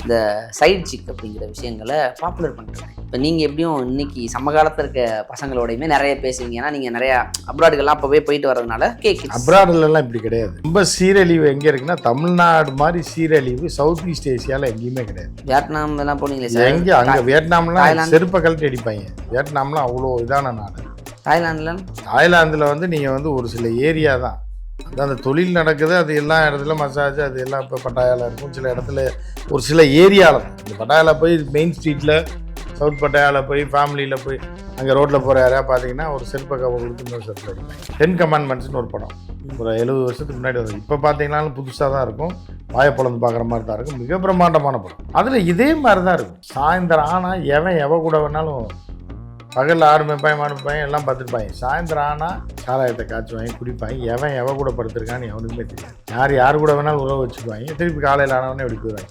இந்த side sick அப்படிங்கிற விஷயங்களை பாப்புலர் பண்ணிட்டுருக்கேன். இப்போ நீங்கள் எப்படியும் இன்னைக்கு சமகாலத்தில் இருக்க பசங்களோடையுமே நிறைய பேசுவீங்க, ஏன்னா நீங்கள் நிறையா அப்ராடுகள்லாம் அப்போவே போயிட்டு வரதுனால கேட்கு. அப்ராடுலலாம் இப்படி கிடையாது. ரொம்ப சீரழிவு எங்கே இருக்குன்னா, தமிழ்நாடு மாதிரி சீரழிவு சவுத் ஈஸ்ட் ஏசியாவில் எங்கேயுமே கிடையாது. வியட்நாம் எல்லாம் போனீங்களே சார்? எங்கே அங்கே வியட்நாம்லாம் செருப்பை கழட்டி அடிப்பாங்க. வியட்நாம்லாம் அவ்வளோ இதான நாடு. தாய்லாந்தில் வந்து நீங்கள் வந்து ஒரு சில ஏரியா தான் அதான் அந்த தொழில் நடக்குது. அது எல்லா இடத்துல மசாஜ் அது எல்லாம் இப்போ பட்டாயாவில் இருக்கும். சில இடத்துல ஒரு சில ஏரியாவில் தான். இந்த பட்டாயாவில் போய் மெயின் ஸ்ட்ரீட்டில் சவுத் பட்டாயாவில் போய் ஃபேமிலியில் போய் அங்கே ரோட்டில் போகிற யாரையா பார்த்தீங்கன்னா ஒரு செருப்பை கொடுத்து இன்னொரு செருப்பு அடிப்பாங்க. 10 Commandmentsனு ஒரு படம் ஒரு 70 வருஷத்துக்கு முன்னாடி வரும். இப்போ பார்த்தீங்கன்னாலும் புதுசாக தான் இருக்கும். வாயை பொழந்து பார்க்குற மாதிரி தான் இருக்கும். மிக பிரம்மாண்டமான படம். அதில் இதே மாதிரி தான் இருக்கும். சாயந்தரம் ஆனால் எவன் கூட வேணாலும், பகலில் ஆடு மேய்ப்பாங்க மாடு மேய்ப்பாங்க எல்லாம் பார்த்துருப்பாங்க. சாயந்தரம் ஆனால் சாராயத்தை காய்ச்சுவாங்க, குடிப்பாங்க. எவன் கூட படுத்திருக்கான்னு எவனுக்குமே தெரியாது. யார் கூட வேணாலும் உறவு வச்சுக்குவாங்க. திருப்பி காலையில் ஆனவொடனே எப்படி போயிடுவாங்க.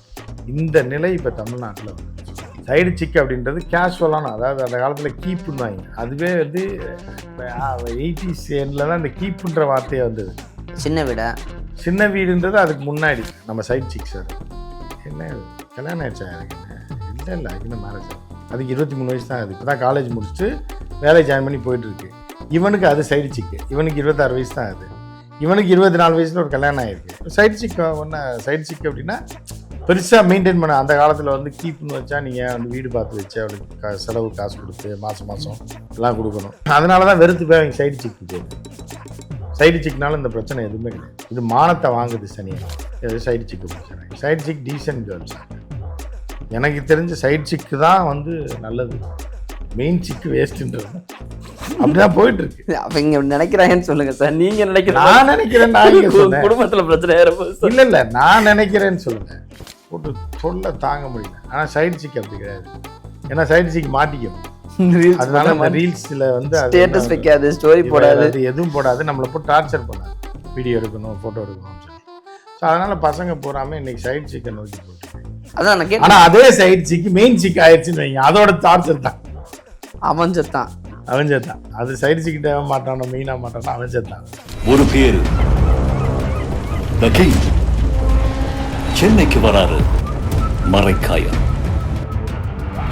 இந்த நிலை இப்போ தமிழ்நாட்டில் வந்து சைடு சிக் அப்படின்றது கேஷுவலான, அதாவது அந்த காலத்தில் கீப்புன்னுவாங்க. அதுவே வந்து 80s எண்டில் தான் இந்த கீப்புன்ற வார்த்தையே வந்தது. சின்ன வீடுன்றது அதுக்கு முன்னாடி நம்ம சைடு சிக். சார் என்ன கல்யாணம் ஆயிடுச்சா? எனக்கு இல்லை அதுக்கு மேரேஜ். அதுக்கு 23 வயசு தான். அது இப்போ தான் காலேஜ் முடிச்சுட்டு வேலை ஜாயின் பண்ணி போயிட்டுருக்கு. இவனுக்கு அது சைடு சிக்கு. இவனுக்கு 26 வயசு தான். அது இவனுக்கு 24 வயசில் ஒரு கல்யாணம் ஆகிருக்கு. சைடு சிக் ஒன்று சைடு சிக் அப்படின்னா பெருசாக மெயின்டைன் பண்ண. அந்த காலத்தில் வந்து கீப்புன்னு வச்சா நீங்கள் வந்து வீடு பார்த்து வச்சு அவளுக்கு செலவு காசு கொடுத்து மாதம் எல்லாம் கொடுக்கணும். அதனால தான் வெறுத்து போய் அவங்க சைடு சிக்கு போகுது. சைடு சிக்னால இந்த பிரச்சனை எதுவுமே கிடையாது. இது மானத்தை வாங்குது சனியாக. சைடு சிக்கு பிடிச்சாங்க. Side chick decent girls. எனக்கு தெரிஞ்ச சைட் சிக்கு தான் வந்து நல்லது. மெயின் சிக்கு வேஸ்ட்ன்றது அப்படிதான் போயிட்டு இருக்கு. அவங்க நினைக்கிறாங்கன்னு சொல்லுங்க சார். நீங்க நான் நினைக்கிறேன். குடும்பத்துல பிரச்சனை இல்ல நான் நினைக்கிறேன்னு சொல்லுங்க. போட்டு சொல்ல தாங்க முடியல. ஆனா சைட் சிக் அப்படி கிடையாது. ஏன்னா சைட் சிக் மாட்டிக்கும். அதனால அந்த ரீல்ஸ்ல வந்து ஸ்டேட்டஸ் வைக்காது, ஸ்டோரி போடாது, எதுவும் போடாது. நம்மளை போட்டு டார்ச்சர் பண்ணாது. வீடியோ எடுக்கணும், போட்டோ எடுக்கணும்னு சொல்லி. ஸோ அதனால பசங்க போறாம இன்னைக்கு சைட் சிக்கை நோக்கி போட்டு. ஆனா அதே சைட் சிக்கு மெயின் சிக் ஆயிடுச்சுன்னு வைங்க, அதோட டார்ச்சர் தான். அவன் செத்தான். அது சைடு சிக்கிட்ட மாட்டானோ மெயினா மாட்டானோ அவன் செத்தான். ஒரு பேரு சென்னைக்கு வராரு மறைக்காயம்.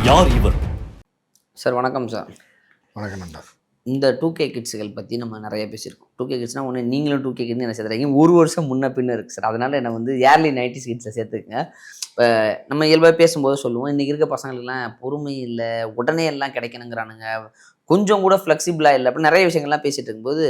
யார் இவர்? சார் வணக்கம் சார். வணக்கம் நண்டா. இந்த 2K கிட்ஸுகள் பற்றி நம்ம நிறைய பேசியிருக்கோம். 2K கிட்ஸ்னால் ஒன்று நீங்களும் 2K கிட்னு என்ன சேர்த்துறீங்க. ஒரு வருஷம் முன்ன பின்ன இருக்குது சார். அதனால் என்னை வந்து ஏர்லி 90s கிட்ஸில் சேர்த்துக்குங்க. இப்போ நம்ம இயல்பாக பேசும்போது சொல்லுவோம், இன்றைக்கி இருக்க பசங்களுக்குலாம் பொறுமை இல்லை, உடனே எல்லாம் கிடைக்கணுங்கிறானுங்க, கொஞ்சம் கூட ஃப்ளெக்சிபிளாக இல்லை அப்படின்னு நிறைய விஷயங்கள்லாம் பேசிகிட்டு இருக்கும்போது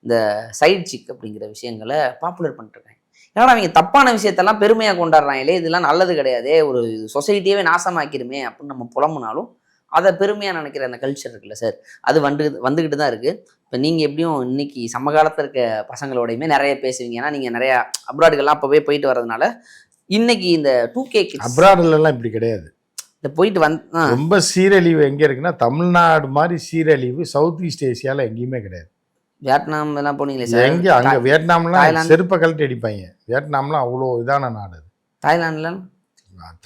இந்த சைட் சிக் அப்படிங்கிற விஷயங்களை பாப்புலர் பண்ணிட்டுருக்காங்க. ஏன்னா அவங்க தப்பான விஷயத்தெல்லாம் பெருமையாக கொண்டாடுறாங்களே, இதெல்லாம் நல்லது கிடையாது, ஒரு சொசைட்டியவே நாசமாக்கிடுமே அப்படின்னு நம்ம புலம்புனாலும் அதை பெருமையாக நினைக்கிற அந்த கல்ச்சர் இருக்குல்ல சார், அது வந்துக்கிட்டு தான் இருக்குது. இப்போ நீங்கள் எப்படியும் இன்னைக்கு சமகாலத்தில் இருக்க பசங்களோடையுமே நிறைய பேசுவீங்க, ஏன்னா நீங்கள் நிறையா அப்ராடுகள்லாம் அப்போவே போயிட்டு வரதுனால. இன்னைக்கு இந்த 2K கிட்ஸ் அப்ராடுலலாம் இப்படி கிடையாது. இந்த போயிட்டு ரொம்ப சீரழிவு எங்கே இருக்குன்னா, தமிழ்நாடு மாதிரி சீரழிவு சவுத் ஈஸ்ட் ஏசியாவில் எங்கேயுமே கிடையாது. வியட்நாம் எல்லாம் போனீங்களே சார்? எங்கே அங்கே வியட்நாம்லாம் செருப்பை கழட்டி அடிப்பாங்க. வியட்நாம்லாம் அவ்வளோ இதான நாடு.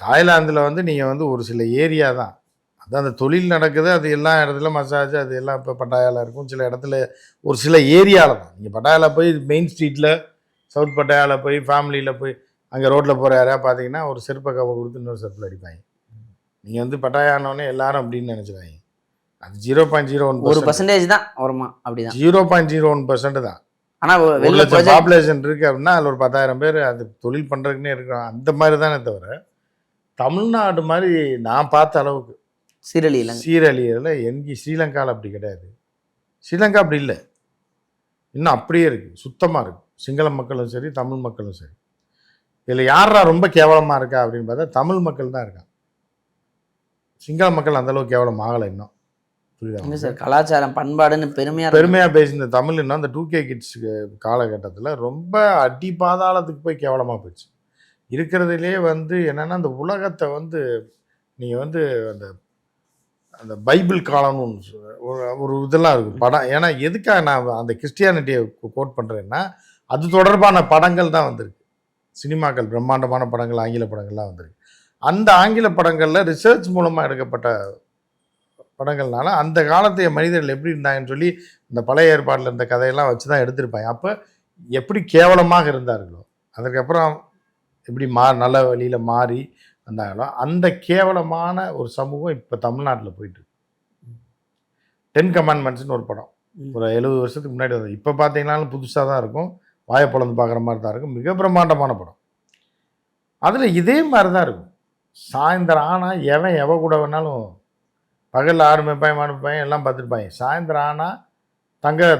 தாய்லாந்தில் வந்து நீங்கள் வந்து ஒரு சில ஏரியா தான் அதான் அந்த தொழில் நடக்குது. அது எல்லா இடத்துல மசாஜ் அது எல்லாம் இப்போ பட்டாயாவில் இருக்கும். சில இடத்துல ஒரு சில ஏரியாவில் தான். நீங்கள் பட்டாயாவில் போய் மெயின் ஸ்ட்ரீட்டில் சவுத் பட்டாயாவில் போய் ஃபேமிலியில் போய் அங்கே ரோட்டில் போகிற யாரையா பார்த்தீங்கன்னா ஒரு செருப்பை கொடுத்து இன்னொரு செருப்பில் அடிப்பாங்க. நீங்கள் வந்து பட்டாயானோடனே எல்லாரும் அப்படின்னு நினச்சிடுவாங்க. அது 0.01% தான் வருமா? அப்படிதான் 0.01% தான். ஆனால் 1 லட்சம் பாப்புலேஷன் இருக்குது அப்படின்னா அதில் ஒரு 10,000 பேர் அது தொழில் பண்ணுறதுக்குன்னே இருக்கிறாங்க. அந்த மாதிரி தானே தவிர தமிழ்நாடு மாதிரி நான் பார்த்த அளவுக்கு சீரழியில் எங்கே ஸ்ரீலங்காவில் அப்படி கிடையாது. ஸ்ரீலங்கா அப்படி இல்லை, இன்னும் அப்படியே இருக்குது, சுத்தமாக இருக்குது. சிங்கள மக்களும் சரி, தமிழ் மக்களும் சரி. இதில் யாரா ரொம்ப கேவலமாக இருக்கா அப்படின்னு பார்த்தா தமிழ் மக்கள் தான் இருக்காங்க. சிங்கள மக்கள் அந்தளவுக்கு கேவலம் ஆகலை இன்னும். புரியுதா சார்? கலாச்சாரம் பண்பாடுன்னு பெருமையாக பேசின தமிழ் இன்னும் அந்த 2K கிட்ஸ் காலகட்டத்தில் ரொம்ப அடி பாதாளத்துக்கு போய் கேவலமாக போயிடுச்சு. இருக்கிறதுலே வந்து என்னென்னா அந்த உலகத்தை வந்து நீங்கள் வந்து அந்த அந்த பைபிள் காலம்னு ஒரு இதெல்லாம் இருக்குது படம். ஏன்னா எதுக்காக நான் அந்த கிறிஸ்டியானிட்டியை கோட் பண்ணுறேன்னா அது தொடர்பான படங்கள் தான் வந்திருக்கு. சினிமாக்கள், பிரம்மாண்டமான படங்கள், ஆங்கில படங்கள்லாம் வந்திருக்கு. அந்த ஆங்கில படங்களில் ரிசர்ச் மூலமாக எடுக்கப்பட்ட படங்கள்னால அந்த காலத்தைய மனிதர்கள் எப்படி இருந்தாங்கன்னு சொல்லி இந்த பழைய ஏற்பாட்டில் இருந்த கதையெல்லாம் வச்சு தான் எடுத்திருப்பாங்க. அப்போ எப்படி கேவலமாக இருந்தார்களோ, அதுக்கப்புறம் எப்படி நல்ல வழியில் மாறி வந்தாங்களோ அந்த கேவலமான ஒரு சமூகம் இப்போ தமிழ்நாட்டில் போயிட்டு இருக்கு. 10 கமாண்ட்மெண்ட்ஸ்னு ஒரு படம் ஒரு 70 வருஷத்துக்கு முன்னாடி வந்தது. இப்போ பார்த்தீங்கன்னாலும் புதுசாக தான் இருக்கும், வாயை பொழந்து பார்க்குற மாதிரி தான் இருக்கும், மிக பிரம்மாண்டமான படம். அதில் இதே மாதிரி தான் இருக்கும். சாயந்தரம் ஆனால் எவ கூட வேணாலும், பகலில் ஆடு மேய்ப்பாய் மாடு மேய்ப்பாய் எல்லாம் பார்த்துருப்பாங்க. சாயந்தரம் ஆனால்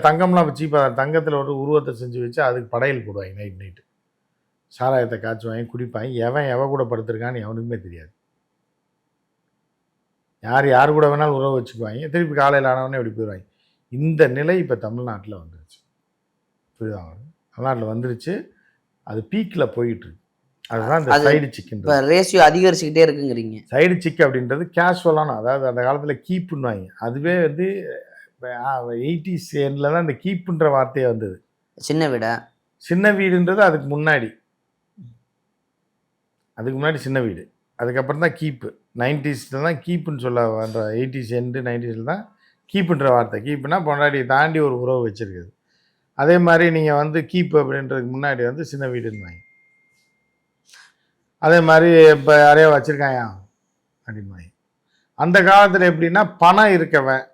தங்கம்லாம் வச்சு இப்போ தங்கத்தில் ஒரு உருவத்தை செஞ்சு வச்சு அதுக்கு படையல் போடுவாங்க. நைட்டு சாராயத்தை காய்ச்சுவாங்க, குடிப்பாங்க. எவ கூட படுத்திருக்கான்னு எவனுக்குமே தெரியாது. யார் கூட வேணாலும் உறவு வச்சுக்குவாங்க, திருப்பி காலையில் ஆனவொடனே இப்படி போயிடுவாங்க. இந்த நிலை இப்போ தமிழ்நாட்டில் வந்துருச்சு. புரியுதாங்க? தமிழ்நாட்டில் வந்துருச்சு, அது பீக்கில் போயிட்டுருக்கு. அதுதான் இந்த சைடு சிக்கன். இப்போ ரேஷியோ அதிகரிச்சுக்கிட்டே இருக்குங்கிறீங்க. சைடு சிக்கு அப்படின்றது கேஷுவலான, அதாவது அந்த காலத்தில் கீப்புன்னுவாங்க. அதுவே வந்து 80s எண்டில் தான் இந்த கீப்புன்ற வார்த்தையே வந்தது. சின்ன வீடுன்றது அதுக்கு முன்னாடி சின்ன வீடு, அதுக்கப்புறம் தான் கீப்பு. 90s தான் கீப்புன்னு சொல்ல வந்த. 80s எண்டு 90s தான் கீப்புன்ற வார்த்தை. கீப்புனா பொண்டாட்டியை தாண்டி ஒரு உறவு வச்சுருக்குது. அதே மாதிரி நீங்கள் வந்து கீப்பு அப்படின்றதுக்கு முன்னாடி வந்து சின்ன வீடுன்னு. அதே மாதிரி இப்போ யாரையோ வச்சுருக்காயா அப்படின்னு. அந்த காலத்தில் எப்படின்னா பணம் இருக்கவன்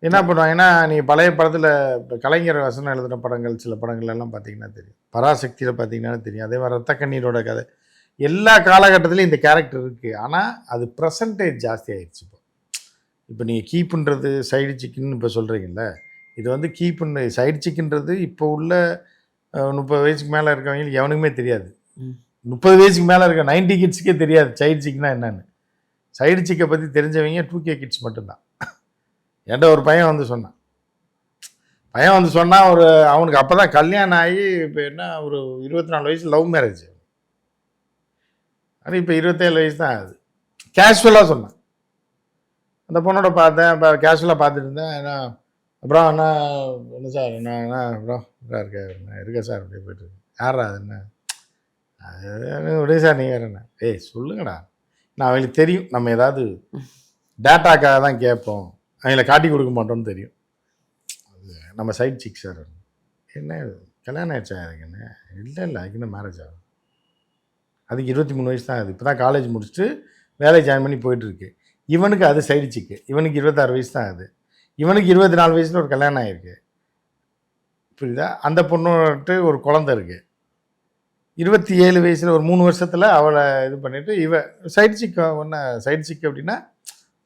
என்ன பண்ணுவாங்கன்னா, நீங்கள் பழைய படத்தில் இப்போ கலைஞர் வசனம் எழுதுகிற படங்கள், சில படங்கள் எல்லாம் பார்த்தீங்கன்னா தெரியும், பராசக்தியில் பார்த்தீங்கன்னா தெரியும். அதே மாதிரி ரத்த கண்ணீரோட கதை, எல்லா காலகட்டத்திலையும் இந்த கேரக்டர் இருக்குது. ஆனால் அது ப்ரெசன்டேஜ் ஜாஸ்தி ஆகிடுச்சு. இப்போ நீங்கள் கீப்புன்றது சைடு சிக்கன் இப்போ சொல்கிறீங்கல்ல, இது வந்து கீப்புன்னு சைடு சிக்கன்றது இப்போ உள்ள 30 வயசுக்கு மேலே இருக்கவங்களுக்கு எவனுக்குமே தெரியாது. 30 வயசுக்கு மேலே இருக்க 90 கிட்ஸுக்கே தெரியாது சைடு சிக்கனா என்னன்னு. சைடு சிக்கை பற்றி தெரிஞ்சவங்க 2K கிட்ஸ் மட்டும்தான். என்கிட்ட ஒரு பையன் வந்து சொன்னான், ஒரு அவனுக்கு அப்போ தான் கல்யாணம் ஆகி இப்போ என்ன ஒரு 24 வயசு லவ் மேரேஜ். அது இப்போ 27 வயசு தான் ஆகுது. கேஷுவலாக சொன்னான். அந்த பொண்ணோட பார்த்தேன், இப்போ கேஷுவலாக பார்த்துட்டு இருந்தேன். ஏன்னா அப்புறம் என்ன சார் என்ன அப்புறம் இருக்கேன் சார் அப்படியே போய்ட்டு யாரா அது என்ன அது உடனே சார் நீங்கள் வேறு என்ன சொல்லுங்கடா. நான் அவங்களுக்கு தெரியும் நம்ம ஏதாவது டேட்டாக்காக தான் கேட்போம், அவங்கள காட்டி கொடுக்க மாட்டோம்னு தெரியும். அது நம்ம சைட் சிக் சார். என்ன கல்யாணம் ஆயிடுச்சா அதுக்கு? என்ன இல்லை அதுக்கு என்ன மேரேஜ் ஆகும்? அதுக்கு 23 வயசு தான். அது இப்போ தான் காலேஜ் முடிச்சுட்டு வேலை ஜாயின் பண்ணி போயிட்டுருக்கு. இவனுக்கு அது சைடு சிக்கு. இவனுக்கு 26 வயசு தான். அது இவனுக்கு 24 வயசில் ஒரு கல்யாணம் ஆகிருக்கு. புரியுதா? அந்த பொண்ணுட்டு ஒரு குழந்தை இருக்குது. 27 வயசில் ஒரு 3 வருஷத்தில் அவளை இது பண்ணிவிட்டு சைடு சிக்கு. ஒன்று சைடு சிக்கு அப்படின்னா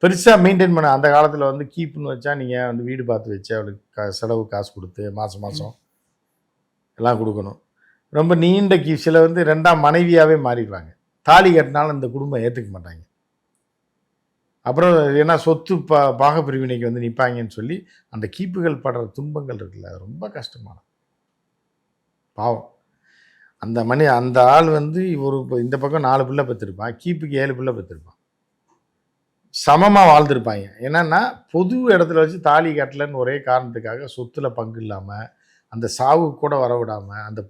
பெருசாக மெயின்டைன் பண்ண. அந்த காலத்தில் வந்து கீப்புன்னு வச்சா நீங்கள் வந்து வீடு பார்த்து வச்சு அவளுக்கு செலவு காசு கொடுத்து மாதம் எல்லாம் கொடுக்கணும். ரொம்ப நீண்ட சில வந்து 2ஆம் மனைவியாகவே மாறிடுவாங்க. தாலி கட்டினாலும் இந்த குடும்பம் ஏற்றுக்க மாட்டாங்க. அப்புறம் ஏன்னா சொத்து பாக பிரிவினைக்கு வந்து நிற்பாங்கன்னு சொல்லி அந்த கீப்புகள் படுற துன்பங்கள் இருக்குல்ல, அது ரொம்ப கஷ்டமான பாவம். அந்த ஆள் வந்து இந்த பக்கம் 4 பிள்ளை பெற்றிருப்பான், கீப்புக்கு 7 பிள்ளை பெற்றிருப்பான். சமமாக வாழ்ந்துருப்பாங்க. என்னன்னா பொது இடத்துல வச்சு தாலி கட்டலன்னு ஒரே காரணத்துக்காக சொத்துல பங்கு இல்லாமல், அந்த சாவு கூட வர விடாமல், அந்த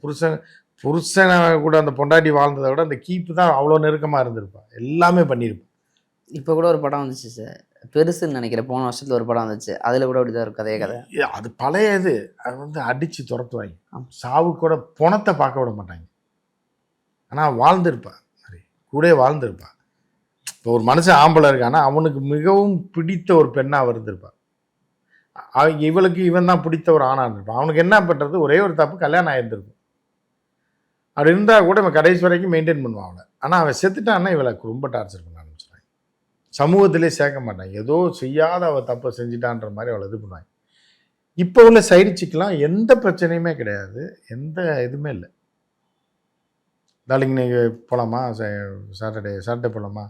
புருஷனை கூட அந்த பொண்டாட்டி வாழ்ந்ததை விட அந்த கீப்பு தான் அவ்வளோ நெருக்கமாக இருந்திருப்பான். எல்லாமே பண்ணியிருப்பான். இப்போ கூட ஒரு படம் வந்துச்சு சார், பெருசுன்னு நினைக்கிறேன், போன வருஷத்தில் ஒரு படம் வந்துச்சு, அதில் கூட அப்படிதான் இருக்கும் கதை. அது பழையது. அது வந்து அடித்து துரத்துவாங்க. சாவு கூட பணத்தை பார்க்க விட மாட்டாங்க. ஆனால் வாழ்ந்திருப்பான், கூட வாழ்ந்திருப்பான். இப்போ ஒரு மனுஷன் ஆம்பளை இருக்கான்னா அவனுக்கு மிகவும் பிடித்த ஒரு பெண்ணாக இருந்திருப்பான். இவளுக்கு இவன் தான் பிடித்த ஒரு ஆணாக இருந்திருப்பான். அவனுக்கு என்ன பண்ணுறது, ஒரே ஒரு தப்பு, கல்யாணம் ஆகியிருந்திருக்கும். அப்படி இருந்தால் கூட இவன் கடைசி வரைக்கும் மெயின்டைன் பண்ணுவான் அவனை. ஆனால் அவன் செத்துட்டான்னா இவளுக்கு ரொம்ப டார்ச்சர் பண்ண ஆரம்பிச்சிடுவாங்க. சமூகத்திலே சேர்க்க மாட்டாங்க. ஏதோ செய்யாத அவள் தப்பை செஞ்சிட்டான்ற மாதிரி அவளை இது பண்ணுவாங்க. இப்போ உள்ள சைடு சிக்கெலாம் எந்த பிரச்சனையுமே கிடையாது, எந்த இதுவுமே இல்லை. நாளைக்கு நீங்கள் போகலாமா, சாட்டர்டே போகலாமா,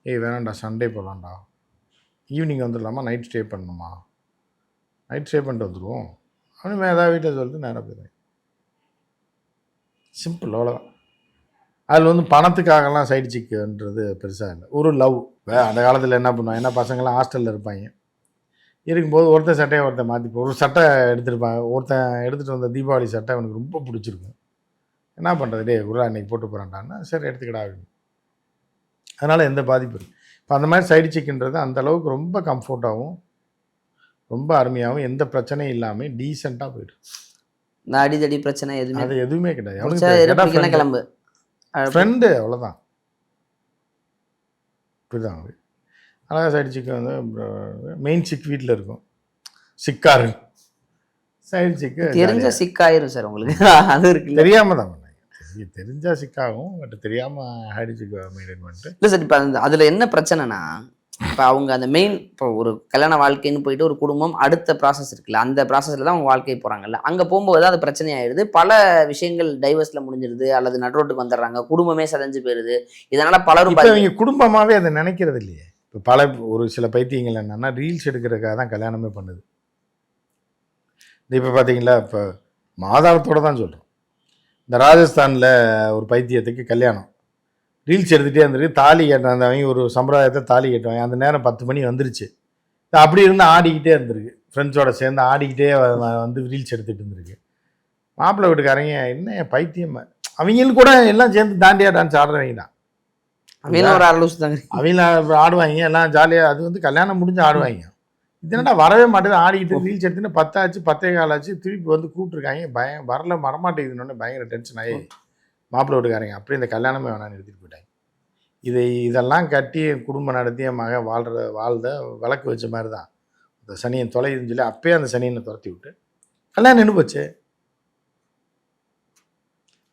வேணாண்டா சண்டே போகலாண்டா, ஈவினிங் வந்துடலாமா, நைட் ஸ்டே பண்ணணுமா, நைட் ஸ்டே பண்ணிட்டு வந்துடுவோம் அப்படின்னு ஏதாவது வீட்டில் சொல்லிட்டு நேராக போயிடுவேன். சிம்பிள், அவ்வளோதான். அதில் வந்து பணத்துக்காகலாம் சைடு சிக்குன்றது பெருசாக இல்லை. ஒரு லவ். அந்த காலத்தில் என்ன பண்ணுவாங்க, ஏன்னா பசங்களாம் ஹாஸ்டலில் இருப்பாங்க. இருக்கும்போது ஒருத்தன் சட்டையை ஒருத்தன் மாற்றிப்போம். ஒரு சட்டை எடுத்துருப்பாங்க, ஒருத்தன் எடுத்துகிட்டு வந்த தீபாவளி சட்டை அவனுக்கு ரொம்ப பிடிச்சிருக்கும். என்ன பண்ணுறது, ஒரு அன்றைக்கி போட்டு போகிறான்டான்னா சரி எடுத்துக்கிடா அப்படின்னு. அதனால் எந்த பாதிப்பு இருக்குது. இப்போ அந்த மாதிரி சைடு சிக்குன்றது அந்தளவுக்கு ரொம்ப கம்ஃபர்ட்டாகவும் ரொம்ப அருமையாகவும் எந்த பிரச்சனையும் இல்லாமல் டீசெண்டாக போய்ட்டு. இந்த அடிதடி பிரச்சனை அது எதுவுமே கிடையாது. கிளம்பு ஃப்ரெண்டு அவ்வளோதான். இப்படிதான் அழகாக சைடு சிக்கு வந்து மெயின் சிக் வீட்டில் இருக்கும், சிக்காரு சைடு சிக்கு தெரிஞ்ச சிக்காயிரும் சார் உங்களுக்கு. அது இருக்கு தெரியாம தான் பண்ணாங்க. தெரிஞ்சா சிக்காகும், பட் தெரியாமல் சைடு சிக்கு மெயின்டைன் பண்ணிட்டு. இல்லை சார், இப்போ அதில் என்ன பிரச்சனைனா, இப்போ அவங்க அந்த மெயின் இப்போ ஒரு கல்யாண வாழ்க்கைன்னு போயிட்டு ஒரு குடும்பம் அடுத்த ப்ராசஸ் இருக்குல்ல, அந்த ப்ராசஸில் தான் அவங்க வாழ்க்கை போகிறாங்கல்ல, அங்கே போகும்போது அது பிரச்சனையாயிடுது. பல விஷயங்கள் டைவர்ஸில் முடிஞ்சிருது, அல்லது நடுரோட்டுக்கு வந்துடுறாங்க, குடும்பமே சிதைஞ்சு போயிடுது. இதனால் பலரும் அவங்க குடும்பமாகவே அதை நினைக்கிறது இல்லையே. இப்போ ஒரு சில பைத்தியங்கள் என்னன்னா ரீல்ஸ் எடுக்கிறதுக்காக தான் கல்யாணமே பண்ணுது. இப்போ பார்த்தீங்களா, இப்போ ஆதாரத்தோடு தான் சொல்கிறோம். இந்த ராஜஸ்தானில் ஒரு பைத்தியத்துக்கு கல்யாணம், ரீல்ஸ் எடுத்துகிட்டே இருந்திருக்கு. தாலி கேட்டான் அவங்க, ஒரு சம்பிரதாயத்தை தாலி கேட்டுவாங்க. அந்த நேரம் 10 மணி வந்துருச்சு. அப்படி இருந்து ஆடிக்கிட்டே இருந்திருக்கு, ஃப்ரெண்ட்ஸோட சேர்ந்து ஆடிக்கிட்டே வந்து ரீல்ஸ் எடுத்துகிட்டு இருந்திருக்கு. மாப்பிள்ளை வீட்டுக்காரங்க என்ன பைத்தியம், அவங்களும் கூட எல்லாம் சேர்ந்து தாண்டியா டான்ஸ் ஆடுறவங்க தான். அவங்க ஆடுவாங்க எல்லாம் ஜாலியாக. அது வந்து கல்யாணம் முடிஞ்சு ஆடுவாங்க. இதனடா வரவே மாட்டேது, ஆடிக்கிட்டு ரீல்ஸ் எடுத்துன்னு 10 ஆச்சு 10:15 ஆச்சு, திருப்பி வந்து கூப்பிட்டுருக்காங்க. வரமாட்டேங்குதுன்னு பயங்கர டென்ஷன் ஆகி மாப்பிள்ளை வீட்டுக்காரங்க அப்படியே இந்த கல்யாணமே வேணான்னு எடுத்துகிட்டு போயிட்டாங்க. இதெல்லாம் கட்டி குடும்பம் நடத்தி என் மகன் வாழ்ந்த விளக்கு வச்ச மாதிரி தான் இந்த சனியன் தொலைதுன்னு சொல்லி அப்பயே அந்த சனியனை துரத்தி விட்டு கல்யாணம் நின்று போச்சு.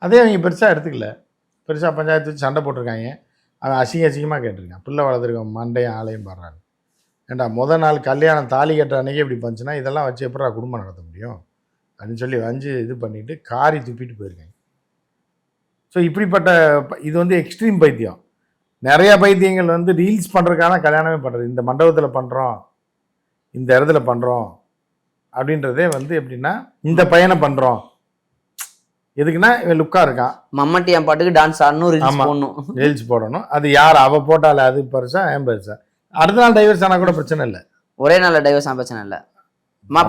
அதே அவங்க பெருசாக எடுத்துக்கல, பெருசாக பஞ்சாயத்து வச்சு சண்டை போட்டிருக்காங்க. அவன் அசிங்கமாக கேட்டிருக்கான், பிள்ளை வளர்த்துருக்கான், மண்டையும் ஆலையும் பாடுறாங்க. ஏண்டா முதல் நாள் கல்யாணம் தாலி கட்டுற அன்றைக்கி இப்படி பண்ணுச்சுன்னா இதெல்லாம் வச்சு எப்படா குடும்பம் நடத்த முடியும் அப்படின்னு சொல்லி வஞ்சு இது பண்ணிவிட்டு காரி துப்பிட்டு போயிருக்காங்க. ஸோ இப்படிப்பட்ட இது வந்து எக்ஸ்ட்ரீம் பைத்தியம். நிறைய பைத்தியங்கள் வந்து ரீல்ஸ் பண்ணுறதுக்கான கல்யாணமே பண்ணுறது. இந்த மண்டபத்தில் பண்ணுறோம், இந்த இடத்துல பண்ணுறோம் அப்படின்றதே வந்து எப்படின்னா இந்த பையனை பண்ணுறோம் எதுக்குன்னா இவன் லுக்காக இருக்கான், மம்மட்டி என் பாட்டுக்கு டான்ஸ் ஆடணும், ரீல்ஸ் போடணும். அது யார் அவ போட்டால அது பெருசா ஏன் பெருசா. அடுத்த நாள் டைவர்ஸ் ஆனால் கூட பிரச்சனை இல்லை, ஒரே நாள் டைவர்ஸ் ஆன பிரச்சனை இல்லை.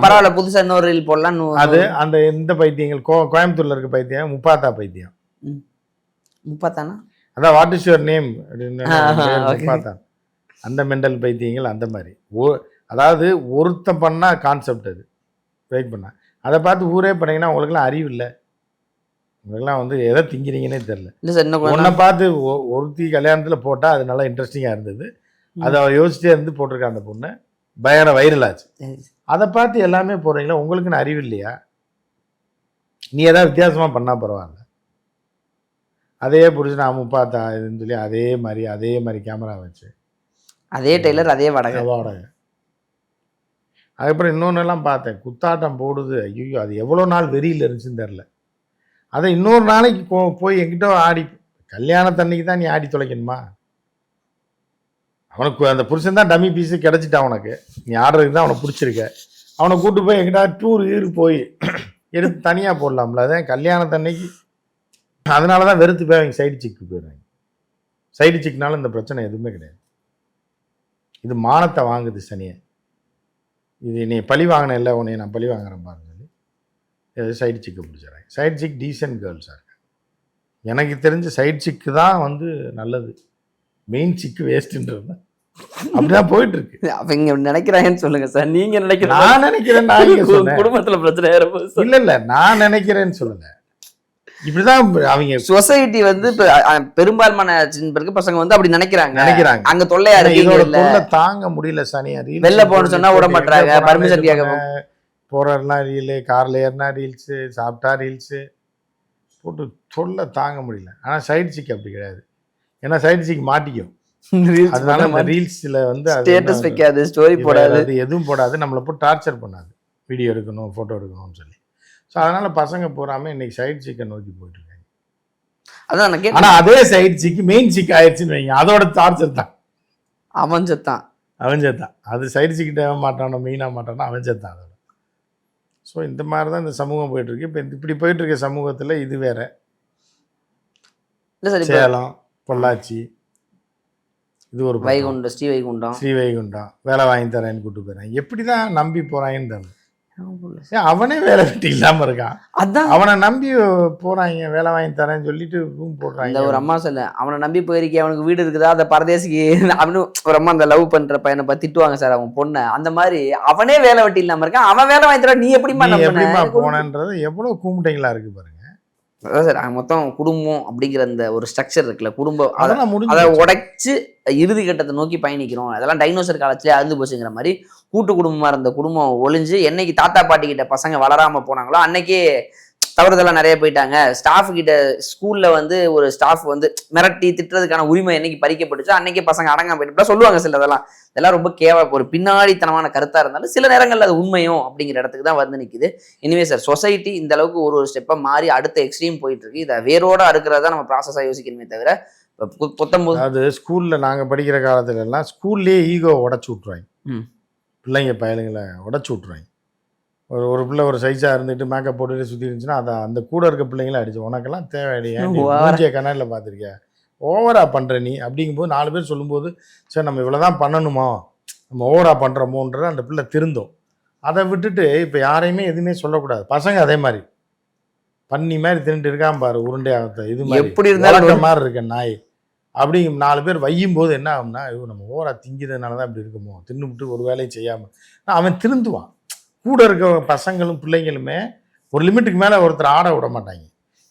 பரவாயில்ல, புதுசாக இன்னொரு ரீல் போடலாம். அது அந்த இந்த பைத்தியங்கள் கோயம்புத்தூர்ல இருக்க பைத்தியம் முப்பாத்தா பைத்தியம். முப்பாத்தானா அதான் வாட் இஸ் யுவர் நேம் முப்பாத்தா. அந்த மெண்டல் பைத்தியங்கள் அந்த மாதிரி. அதாவது ஒருத்தன் பண்ணா கான்செப்ட் அது வெயிட் பண்ணா அதை பார்த்து ஊரே பண்ணீங்கன்னா உங்களுக்குலாம் அறிவு இல்லை, உங்களுக்குலாம் வந்து எதை திங்கிறீங்கன்னே தெரியல. இல்லை சார், ஒன்றை பார்த்து ஒருத்தி கல்யாணத்தில் போட்டால் அது நல்லா இன்ட்ரெஸ்டிங்காக இருந்தது, அதை அவள் யோசிச்சிட்டே இருந்து போட்டிருக்கா அந்த பொண்ணு, பயங்கர வைரல் ஆச்சு. அதை பார்த்து எல்லாமே போடுறீங்களா, உங்களுக்குன்னு அறிவு இல்லையா? நீ ஏதாவது வித்தியாசமாக பண்ணால் பரவாயில்ல. அதே புரிஞ்சு நான் முப்பாத்தா இதுன்னு சொல்லி அதே மாதிரி கேமரா வச்சு அதே டெய்லர் அதே வாடகை. அதுக்கப்புறம் இன்னொன்னெல்லாம் பார்த்தேன், குத்தாட்டம் போடுது. ஐயோ அது எவ்வளோ நாள் வெறியில் இருந்துச்சுன்னு தெரில. அதை இன்னொரு நாளைக்கு போய் எங்கிட்ட ஆடி, கல்யாணத்தன்னைக்கு தான் நீ ஆடி தொலைக்கணுமா? அவனுக்கு அந்த புருஷன் தான் டம்மி பீஸு கிடச்சிட்டான் உனக்கு, நீ ஆடுறதுக்கு தான் அவனை பிடிச்சிருக்க. அவனை கூப்பிட்டு போய் எங்கிட்ட டூர் போய் எடுத்து தனியாக போடலாம்ல. அதான் கல்யாணத்தன்னைக்கு. அதனால தான் வெறுத்து போய் அவங்க சைடு சிக்கு போயிடுறாங்க. சைடு சிக்னால இந்த பிரச்சனை எதுவுமே கிடையாது. இது மானத்தை வாங்குது சனியை. இது நீ பழி வாங்கின இல்லை, உன்னை நான் பழி வாங்குறேன் பாருங்க சொல்லி சைடு சிக்கு பிடிச்சிடறாங்க. சைடு சிக் டீசென்ட் கேர்ள்ஸாக இருக்கு. எனக்கு தெரிஞ்ச சைடு சிக்கு தான் வந்து நல்லது, மெயின் சிக்கு வேஸ்ட்டுன்றது அப்படிதான் போயிட்டு இருக்கு. அவங்க நினைக்கிறாங்கன்னு சொல்லுங்க சார். நீங்க நினைக்கிறேன், நான் நினைக்கிறேன், நான் குடும்பத்துல பிரச்சனை இல்ல நான் நினைக்கிறேன்னு சொல்லுங்க. இப்படிதான் அவங்க சொசைட்டி வந்து பெரும்பான்மையான பசங்க வந்து அப்படி நினைக்கிறாங்க. அங்க தொல்லையா இருக்கு, தாங்க முடியல. சனியா வெளில போன சொன்னா விட மாட்டாங்க, பர்மிஷன் கேட்க போறா ரீலு, கார்ல ஏறினா ரீல்ஸ், சாப்பிட்டா ரீல்ஸ் போட்டு சொல்ல தாங்க முடியல. ஆனா சைடு சிக் அப்படி கிடையாது. ஏன்னா சைடு சிக் மாட்டிக்கும், அதனால ரீல்ஸ்ல வந்து ஸ்டேட்டஸ் வைக்காது, ஸ்டோரி போடாது, எதுவும் போடாது, நம்மளை போட்டு டார்ச்சர் பண்ணாது, வீடியோ எடுக்கணும் ஃபோட்டோ எடுக்கணும்னு சொல்லி. ஸோ அதனால் பசங்க பூராமல் இன்றைக்கி சைட் சிக்கை நோக்கி போயிட்டுருக்காங்க. அதான் ஆனால் அதே சைட் சிக்கு மெயின் சிக் ஆயிடுச்சுன்னு வைங்க, அதோட டார்ச்சர் தான் அவன் செத்தான். அது சைட் சிக்கிட்ட மாட்டானோ மெயினாக மாட்டானோ அவன் செத்தான் அதோட. ஸோ இந்த மாதிரி தான் இந்த சமூகம் போயிட்டுருக்கு. இப்போ இப்படி போயிட்டுருக்க சமூகத்தில் இது வேற. சேலம், பொள்ளாச்சி, இது ஒரு வைகுண்டம், ஸ்ரீவைகுண்டம் வேலை வாங்கி தரேன்னு கூப்பிட்டு போயிடறாங்க. எப்படி தான் நம்பி போகிறாங்கன்னு தெரியல. அவனே வேலை வெட்டி இல்லாம இருக்கான், அதான் அவனை நம்பி போறாங்க, வேலை வாங்கி தரேன்னு சொல்லிட்டு ரூம் போடுறாங்க. ஒரு அம்மா சொல்ல, அவனை நம்பி போயிருக்கேன், அவனுக்கு வீடு இருக்குதா, அந்த பரதேசிக்கு அவனு ஒரு அம்மா அந்த லவ் பண்ற பையனை பத்தி திட்டுவாங்க சார் அவங்க பொண்ணை. அந்த மாதிரி அவனே வேலை வெட்டி இல்லாம இருக்கான், அவன் வேலை வாங்கி தர, நீ எப்படிமா போனன்றது எவ்வளவு கூமுட்டைங்களா இருக்கு பாருங்க. அதான் சார் மொத்தம் குடும்பம் அப்படிங்கிற அந்த ஒரு ஸ்ட்ரக்சர் இருக்குல்ல, குடும்பம் அதெல்லாம் அதை முடிஞ்சு உடைச்சு இறுதி கட்டத்தை நோக்கி பயணிக்கிறோம். அதெல்லாம் டைனோசர் காலத்திலே அழுந்து போச்சுங்கிற மாதிரி கூட்டு குடும்பமா இருந்த குடும்பம் ஒளிஞ்சு என்னைக்கு தாத்தா பாட்டி கிட்ட பசங்க வளராம போனாங்களோ அன்னைக்கே தவறுதெல்லாம் நிறைய போயிட்டாங்க. ஸ்டாஃப் கிட்ட ஸ்கூல்ல வந்து ஒரு ஸ்டாஃப் வந்து மிரட்டி திட்டுறதுக்கான உரிமை என்னைக்கு பறிக்கப்பட்டுச்சோ அன்னைக்கே பசங்க அடங்காம போயிட்டு சொல்லுவாங்க. இதெல்லாம் ரொம்ப ஒரு பின்னாடித்தனமான கருத்தா இருந்தாலும் சில நேரங்கள்ல அது உண்மையும் அப்படிங்கிற இடத்துக்கு தான் வந்து நிக்குது. எனிவே சார், சொசைட்டி இந்த அளவுக்கு ஒரு ஸ்டெப்பா மாறி அடுத்த எக்ஸ்ட்ரீம் போயிட்டு இருக்கு. இதை வேரோட அறுக்கிறதா நம்ம ப்ராசஸா யோசிக்கணுமே தவிர 19 அது ஸ்கூல்ல நாங்க படிக்கிற காலத்துல எல்லாம் ஸ்கூல்லயே ஈகோ உடச்சு விட்டுருவாங்க. பிள்ளைங்க பயலுங்களை உடச்சு விட்டுருவாங்க. ஒரு பிள்ளை ஒரு சைஸாக இருந்துட்டு மேக்கப் போட்டுட்டு சுற்றி இருந்துச்சுன்னா அதை அந்த கூட இருக்க பிள்ளைங்களும் அடிச்சு உனக்கெல்லாம் தேவையில்லையா, மூஞ்சிய கண்ணாடியில் பார்த்துருக்கியா, ஓவரா பண்ணுற நீ அப்படிங்கும்போது 4 பேர் சொல்லும்போது சரி நம்ம இவ்வளோ தான் பண்ணணுமோ, நம்ம ஓவரா பண்ணுறோமோன்றது அந்த பிள்ளை திருந்தோம். அதை விட்டுட்டு இப்போ யாரையுமே எதுவுமே சொல்லக்கூடாது. பசங்க அதே மாதிரி பண்ணி மாதிரி தின்னுட்டு இருக்காம பாரு, உருண்டையாகத்த இது மாதிரி எப்படி இருந்தாலும் மாதிரி இருக்க நாய் அப்படிங்க 4 பேர் வையும் போது என்ன ஆகும்னா, ஐயோ நம்ம ஓவரா திங்கிறதுனால தான் இப்படி இருக்குமோ, தின்னுவிட்டு ஒரு வேலையும் செய்யாமல் அவன் திருந்துவான். கூட இருக்க பசங்களும் பிள்ளைங்களுமே ஒரு லிமிட்டுக்கு மேலே ஒருத்தர் ஆட விட மாட்டாங்க.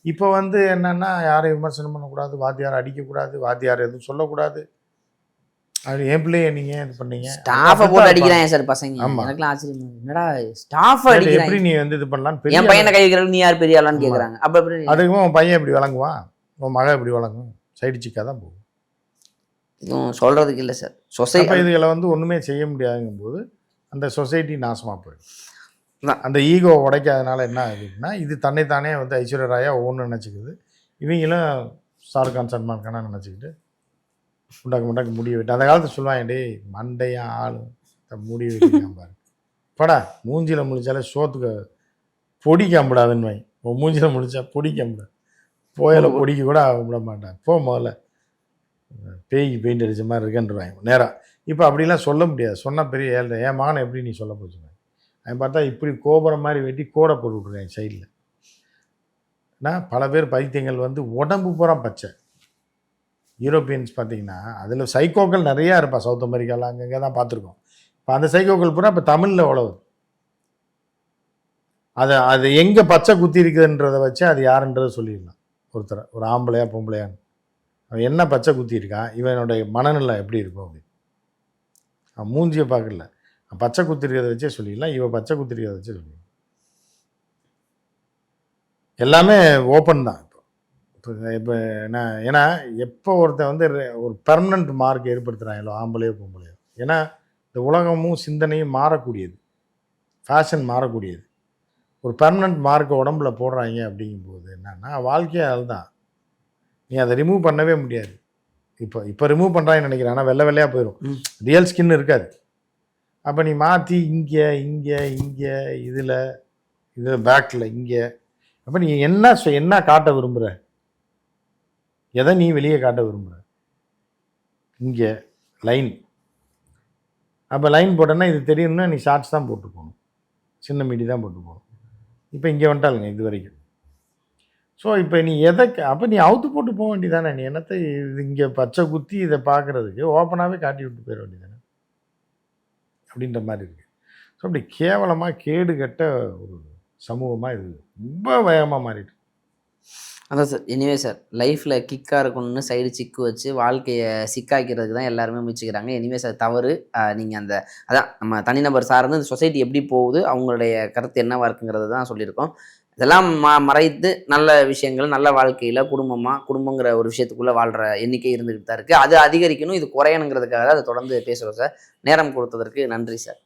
இப்போ வந்து என்னன்னா யாரையும் விமர்சனம் பண்ணக்கூடாது, வாத்தியாரை அடிக்கக்கூடாது, வாத்தியார் எதுவும் சொல்லக்கூடாது. அது என் பிள்ளைய நீங்க இது பண்ணீங்க, ஸ்டாஃபை போட்டு அடிக்கிறாங்க சார் பசங்க. எனக்குலாம் ஆச்சரியம், என்னடா ஸ்டாஃப் அடிக்கிறாங்க, எப்படி நீ வந்து இது பண்ணலாம், என் பையனை கை வைக்கிறது நீ யார் பெரிய ஆளான்னு கேட்குறாங்க. அப்போ அதுக்கும் உன் பையன் எப்படி வழங்குவான், உன் மகன் எப்படி வழங்கும், சைடு சிக்காக தான் போகும். இதுவும் சொல்றதுக்கு இல்லை சார். சொசைட்டி இதுகளை வந்து ஒன்றுமே செய்ய முடியாதுங்கும் போது அந்த சொசைட்டி நாசமாக போயிடும். அந்த ஈகோ உடைக்காதனால என்ன ஆகுதுன்னா, இது தன்னைத்தானே வந்து ஐஸ்வர்யா ராயா ஒவ்வொன்று நினச்சிக்குது. இவங்களும் ஷாருக்கான் சல்மான் கானா நினச்சிக்கிட்டு முண்டாக்கு முடிய விட்டு அந்த காலத்தில் சொல்லுவாங்க, டேய் மண்டையா ஆளும் முடிய வைக்கலாம் பாரு, படா மூஞ்சியில் முடிச்சாலே சோத்துக்கு பொடி காம்பிடாதுன்னு வாங்கி, உன் மூஞ்சியில் முடிச்சா பொடி காம்பிடாது, போயில பொடிக்க கூட விட மாட்டான், போ முதல்ல பேய்க்கு பெயிண்ட் அடித்த மாதிரி இருக்குன்றாங்க நேராக. இப்போ அப்படிலாம் சொல்ல முடியாது, சொன்னால் பெரிய ஏழை. என் மகனை எப்படி நீ சொல்ல போச்சுங்க, அவன் பார்த்தா இப்படி கோபுரம் மாதிரி வெட்டி கோடை போட்டு விட்ருக்கேன் சைடில். ஏன்னா பல பேர் பைத்தியங்கள் வந்து உடம்பு பூரா பச்சை. யூரோப்பியன்ஸ் பார்த்தீங்கன்னா அதில் சைக்கோக்கள் நிறையா இருப்பா, சவுத் அமெரிக்காவில் அங்கங்கே தான் பார்த்துருக்கோம். இப்போ அந்த சைக்கோக்கள் பூரா இப்போ தமிழில் உழவுது. அது எங்கே பச்சை குத்தி இருக்குதுன்றதை வச்சு அது யாருன்றதை சொல்லிடலாம். ஒருத்தரை ஒரு ஆம்பளையா பொம்பளையான்னு, அவன் என்ன பச்சை குத்தி இருக்கான், இவனுடைய மனநிலை எப்படி இருக்கும் அப்படின்னு. அவன் மூஞ்சியை பார்க்கல, பச்சை குத்திருக்கிறத வச்சே சொல்லிடலாம், இவன் பச்சை குத்திருக்கிறத வச்சே சொல்லிடலாம். எல்லாமே ஓப்பன் தான் இப்போ என்ன. ஏன்னா எப்போ ஒருத்தன் வந்து ஒரு பெர்மனண்ட் மார்க் ஏற்படுத்துகிறாங்களோ ஆம்பளையோ பொம்பளையோ, ஏன்னா இந்த உலகமும் சிந்தனையும் மாறக்கூடியது, ஃபேஷன் மாறக்கூடியது. ஒரு பெர்மனண்ட் மார்க்கை உடம்புல போடுறாங்க அப்படிங்கும்போது என்னன்னா வாழ்க்கையால் தான், நீ அதை ரிமூவ் பண்ணவே முடியாது. இப்போ ரிமூவ் பண்ணுறாங்கன்னு நினைக்கிறேன், ஆனால் வெள்ளை வெள்ளையாக போயிடும், ரியல் ஸ்கின் இருக்காது. அப்போ நீ மாற்றி இங்கே இங்கே இங்கே இதில் பேக்கில் இங்கே, அப்போ நீ என்ன காட்ட விரும்புகிற, எதை நீ வெளியே காட்ட விரும்புகிற, இங்கே லைன். அப்போ லைன் போட்டோன்னா இது தெரியணும்னா நீ ஷார்ட்ஸ் தான் போட்டு போகணும், சின்ன மீடி தான் போட்டு போகணும். இப்போ இங்கே வந்துட்டாளுங்க இது வரைக்கும். ஸோ இப்போ நீ அப்போ நீ அவுத்து போட்டு போக வேண்டியதானே, நீ என்னத்தை இது இங்கே பச்சை குத்தி இதை பார்க்குறதுக்கு ஓப்பனாகவே காட்டி விட்டு போயிட வேண்டியதானே அப்படின்ற மாதிரி இருக்குது. ஸோ அப்படி கேவலமாக கேடு கட்ட ஒரு சமூகமாக இது ரொம்ப வேகமாக மாறிட்டு. அதான் சார். எனிவே சார், லைஃப்பில் கிக்காக இருக்கணும்னு சைடு சிக்கு வச்சு வாழ்க்கையை சிக்காக்கிறதுக்கு தான் எல்லாருமே முயற்சிக்கிறாங்க. எனிவே சார் தவறு. நீங்கள் அதான் நம்ம தனிநபர் சார்ந்து இந்த சொசைட்டி எப்படி போகுது, அவங்களுடைய கருத்து என்னவா இருக்குங்கிறது தான் சொல்லியிருக்கோம். இதெல்லாம் மறைத்து நல்ல விஷயங்கள், நல்ல வாழ்க்கையில் குடும்பங்கிற ஒரு விஷயத்துக்குள்ளே வாழ்கிற எண்ணிக்கை இருந்துகிட்டு தான் இருக்குது. அது அதிகரிக்கணும், இது குறையணுங்கிறதுக்காக தான் அதை தொடர்ந்து பேசுகிறோம் சார். நேரம் கொடுத்ததற்கு நன்றி சார்.